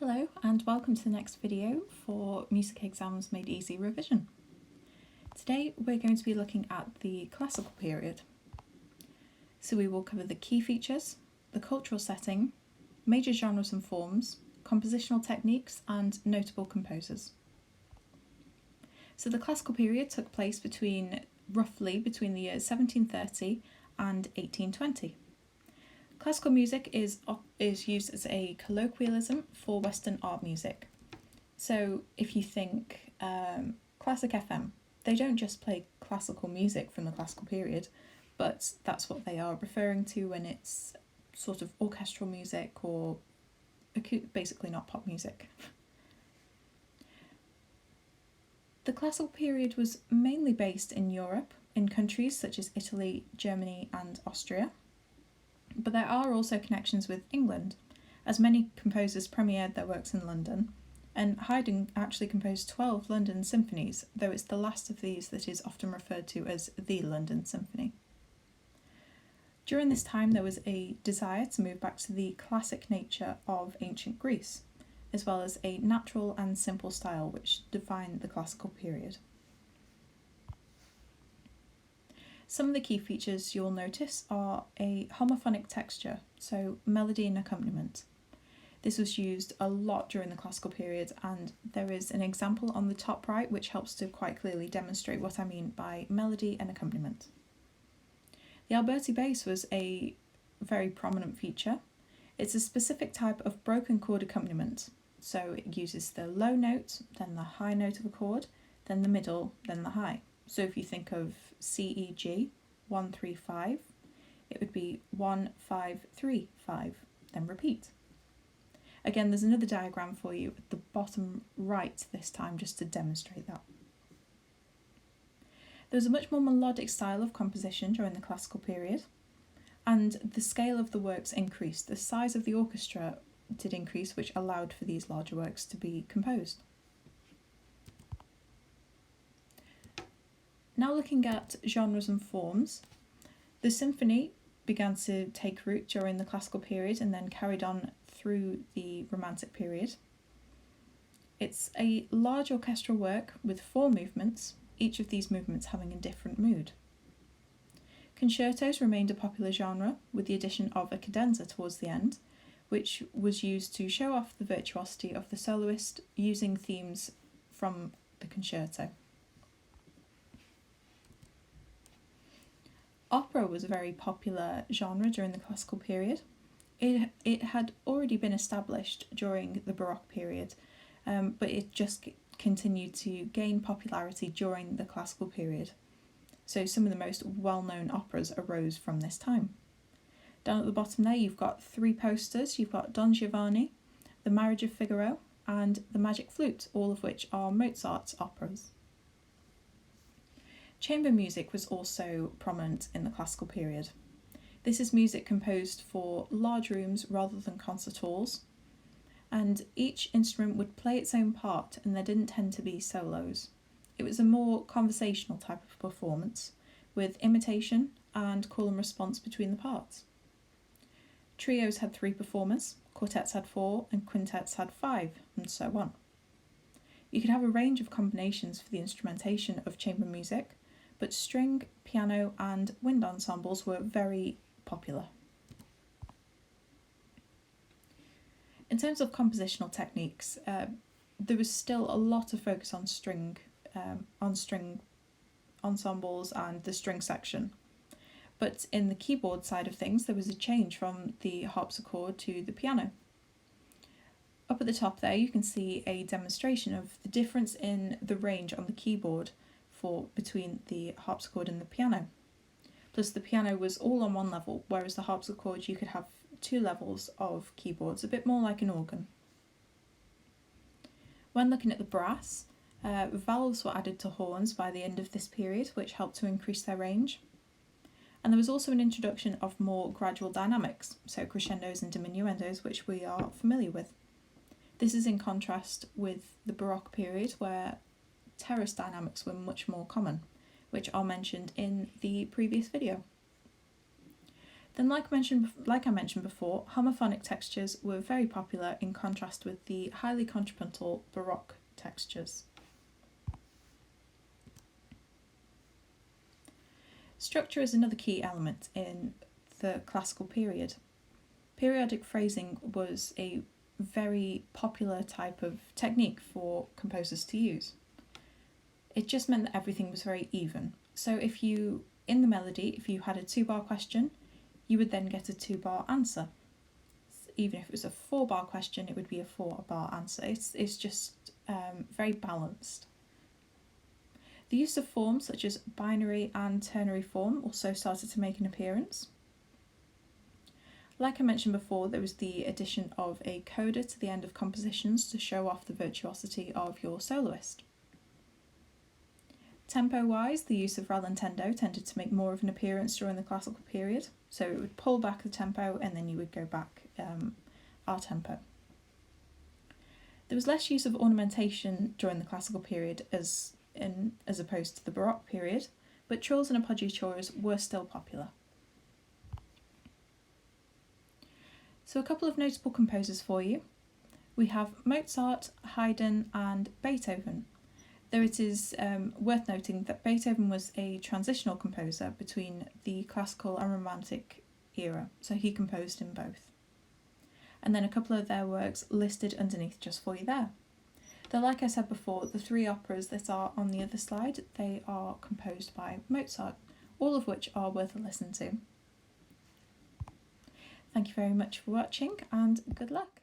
Hello and welcome to the next video for Music Exams Made Easy revision. Today we're going to be looking at the classical period. So we will cover the key features, the cultural setting, major genres and forms, compositional techniques and notable composers. So the classical period took place roughly between the years 1730 and 1820. Classical music is used as a colloquialism for Western art music. So if you think Classic FM, they don't just play classical music from the classical period, but that's what they are referring to when it's sort of orchestral music or basically not pop music. The classical period was mainly based in Europe, in countries such as Italy, Germany and Austria. But there are also connections with England, as many composers premiered their works in London, and Haydn actually composed 12 London symphonies, though it's the last of these that is often referred to as the London Symphony. During this time there was a desire to move back to the classic nature of ancient Greece, as well as a natural and simple style which defined the classical period. Some of the key features you'll notice are a homophonic texture, so melody and accompaniment. This was used a lot during the classical period, and there is an example on the top right which helps to quite clearly demonstrate what I mean by melody and accompaniment. The Alberti bass was a very prominent feature. It's a specific type of broken chord accompaniment, so it uses the low note, then the high note of a chord, then the middle, then the high. So if you think of C, E, G, 1, 3, 5, it would be 1, 5, 3, 5, then repeat. Again, there's another diagram for you at the bottom right this time just to demonstrate that. There was a much more melodic style of composition during the classical period, and the scale of the works increased. The size of the orchestra did increase, which allowed for these larger works to be composed. Now looking at genres and forms, the symphony began to take root during the classical period and then carried on through the Romantic period. It's a large orchestral work with 4 movements, each of these movements having a different mood. Concertos remained a popular genre, with the addition of a cadenza towards the end, which was used to show off the virtuosity of the soloist using themes from the concerto. Opera was a very popular genre during the classical period. It had already been established during the Baroque period, but it just continued to gain popularity during the classical period. So some of the most well-known operas arose from this time. Down at the bottom there you've got 3 posters. You've got Don Giovanni, The Marriage of Figaro and The Magic Flute, all of which are Mozart's operas. Chamber music was also prominent in the classical period. This is music composed for large rooms rather than concert halls, and each instrument would play its own part and there didn't tend to be solos. It was a more conversational type of performance, with imitation and call and response between the parts. Trios had 3 performers, quartets had 4 and quintets had 5, and so on. You could have a range of combinations for the instrumentation of chamber music, but string, piano and wind ensembles were very popular. In terms of compositional techniques, there was still a lot of focus on string ensembles and the string section. But in the keyboard side of things, there was a change from the harpsichord to the piano. Up at the top there, you can see a demonstration of the difference in the range on the keyboard between the harpsichord and the piano. Plus the piano was all on one level, whereas the harpsichord you could have 2 levels of keyboards, a bit more like an organ. When looking at the brass, valves were added to horns by the end of this period, which helped to increase their range. And there was also an introduction of more gradual dynamics, so crescendos and diminuendos, which we are familiar with. This is in contrast with the Baroque period, where terrace dynamics were much more common, which are mentioned in the previous video. Then, like I mentioned before, homophonic textures were very popular in contrast with the highly contrapuntal Baroque textures. Structure is another key element in the classical period. Periodic phrasing was a very popular type of technique for composers to use. It just meant that everything was very even. So in the melody, if you had a 2-bar question, you would then get a 2-bar answer. Even if it was a 4-bar question, it would be a 4-bar answer. It's just very balanced. The use of forms such as binary and ternary form also started to make an appearance. Like I mentioned before, there was the addition of a coda to the end of compositions to show off the virtuosity of your soloist. Tempo-wise, the use of rallentendo tended to make more of an appearance during the classical period, so it would pull back the tempo and then you would go back a tempo. There was less use of ornamentation during the classical period as opposed to the Baroque period, but trills and appoggiaturas were still popular. So a couple of notable composers for you. We have Mozart, Haydn and Beethoven, though it is worth noting that Beethoven was a transitional composer between the classical and romantic era, so he composed in both. And then a couple of their works listed underneath just for you there. Though, like I said before, the 3 operas that are on the other slide, they are composed by Mozart, all of which are worth a listen to. Thank you very much for watching and good luck!